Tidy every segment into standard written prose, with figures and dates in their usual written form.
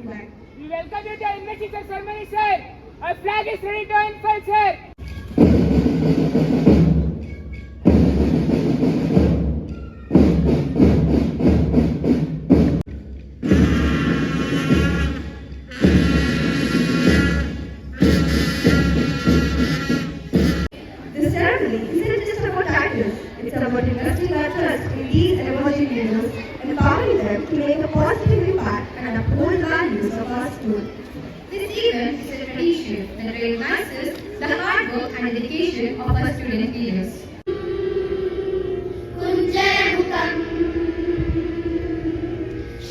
We welcome you to the investiture ceremony, sir. Our flag is ready to unfurl, sir. This ceremony isn't just about titles, it's about investing our trust in these emerging leaders, empowering them to make a positive impact and uphold values of our school. This event is a tradition that recognizes the hard work and dedication of our student leaders. कुञ्जरमुखं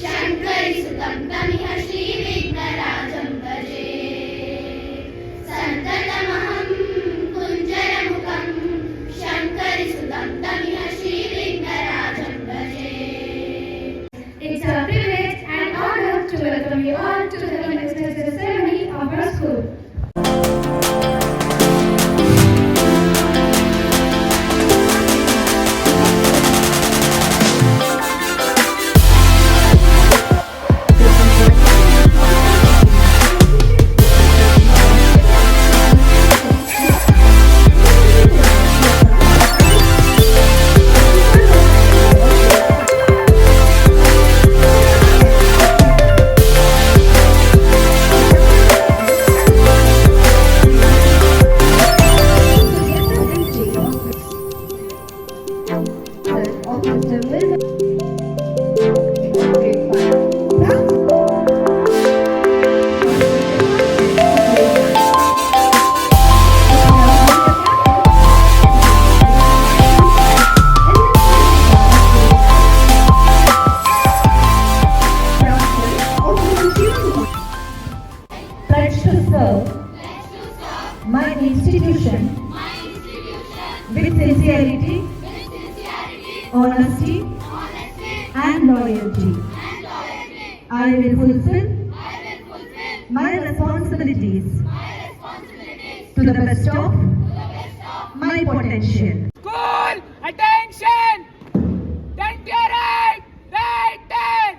शङ्करिसुतं तमिह श्रीविघ्नराजं भजे सन्ततमहं कुञ्जरमुखं शङ्करिसुतं तमिह श्रीविघ्नराजं भजे. It's a privilege and honor to welcome you all to the investiture ceremony of our school. Pledge to serve my institution with sincerity, honesty, and loyalty. I will fulfill my responsibilities to the best of my potential. School, attention! Turn to your right, right turn!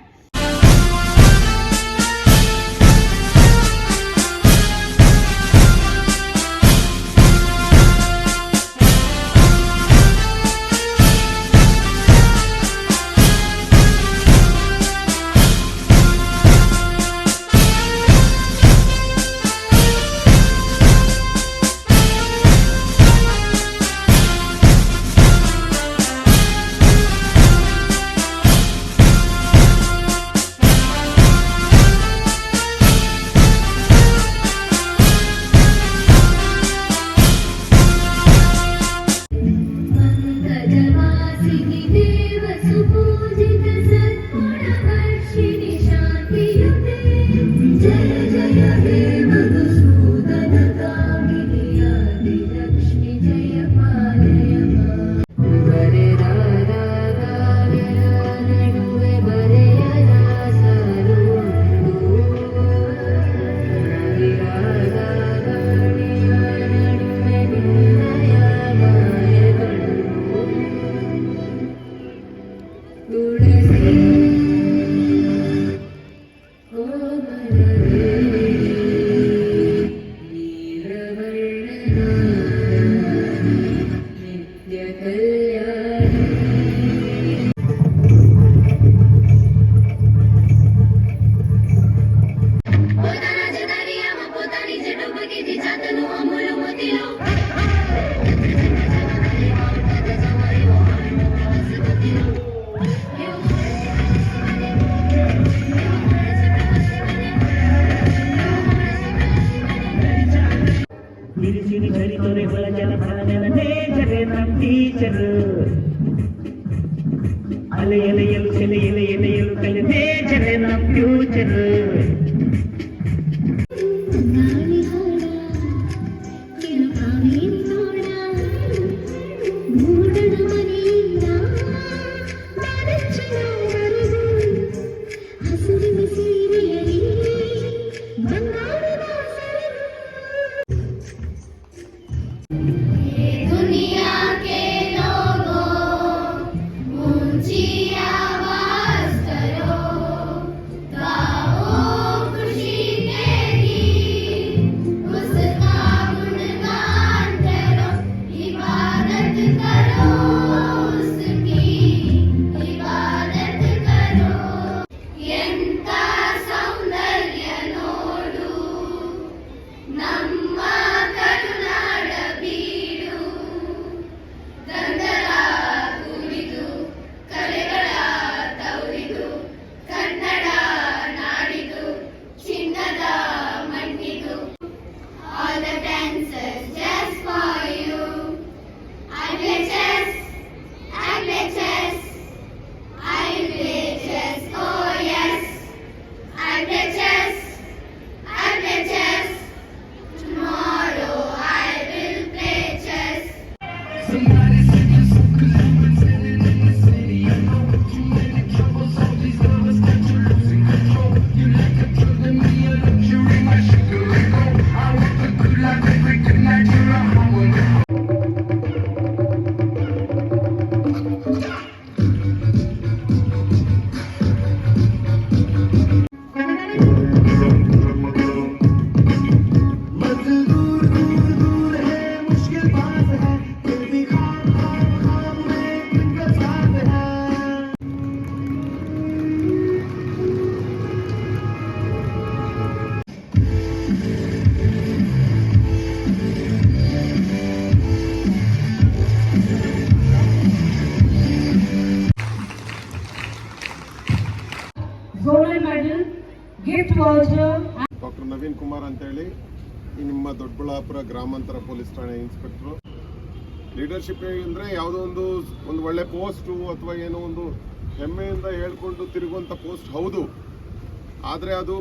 Doctor Naveen Kumar ಅಂತೇಳಿ ಈ ನಿಮ್ಮ ದೊಡ್ಡಬಳ್ಳಾಪುರ ಗ್ರಾಮಾಂತರ police ಠಾಣೆ inspector. Leadership ಅಂದರೆ ಯಾವುದೋ ಒಂದು ಒಳ್ಳೆ post ಅಥವಾ ಏನೋ ಒಂದು ಹೆಮ್ಮೆಯಿಂದ ಹೇಳ್ಕೊಂಡು ತಿರುಗುವಂಥ ಪೋಸ್ಟ್ ಹೌದು. ಆದರೆ ಅದು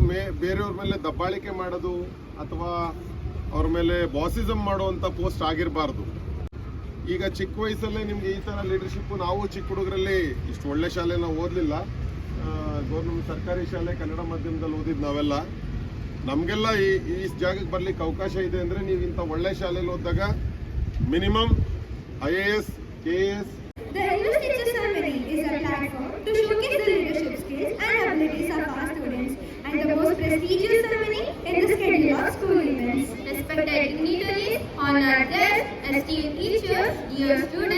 ಬೇರೆಯವ್ರ ಮೇಲೆ ದಬ್ಬಾಳಿಕೆ ಮಾಡೋದು ಅಥವಾ ಅವ್ರ ಮೇಲೆ ಬಾಸಿಸಮ್ ಮಾಡುವಂಥ ಪೋಸ್ಟ್ ಆಗಿರಬಾರ್ದು. ಈಗ ಚಿಕ್ಕ ವಯಸ್ಸಲ್ಲೇ ನಿಮ್ಗೆ ಈ ಥರ ಲೀಡರ್ಶಿಪ್ಪು, ನಾವು ಚಿಕ್ಕ ಹುಡುಗರಲ್ಲಿ ಇಷ್ಟು ಒಳ್ಳೆ ಶಾಲೆ ನಾವು ಓದಲಿಲ್ಲ, ಗೌರ್ಮೆಂಟ್ ಸರ್ಕಾರಿ ಶಾಲೆ ಕನ್ನಡ ಮಾಧ್ಯಮದಲ್ಲಿ ಓದಿದ್ದು ನಾವೆಲ್ಲ. ನಮಗೆಲ್ಲ ಈ ಜಾಗಕ್ಕೆ ಬರ್ಲಿಕ್ಕೆ ಅವಕಾಶ ಇದೆ ಅಂದರೆ ನೀವು ಇಂಥ ಒಳ್ಳೆ ಶಾಲೆಯಲ್ಲಿ ಓದಿದಾಗ minimum IAS, KAS. The English Teacher Ceremony is a platform to showcase the leadership skills and abilities of our students and the most prestigious ceremony in the schedule of school events. Respected dignitaries, honored guests, esteemed teachers, dear students.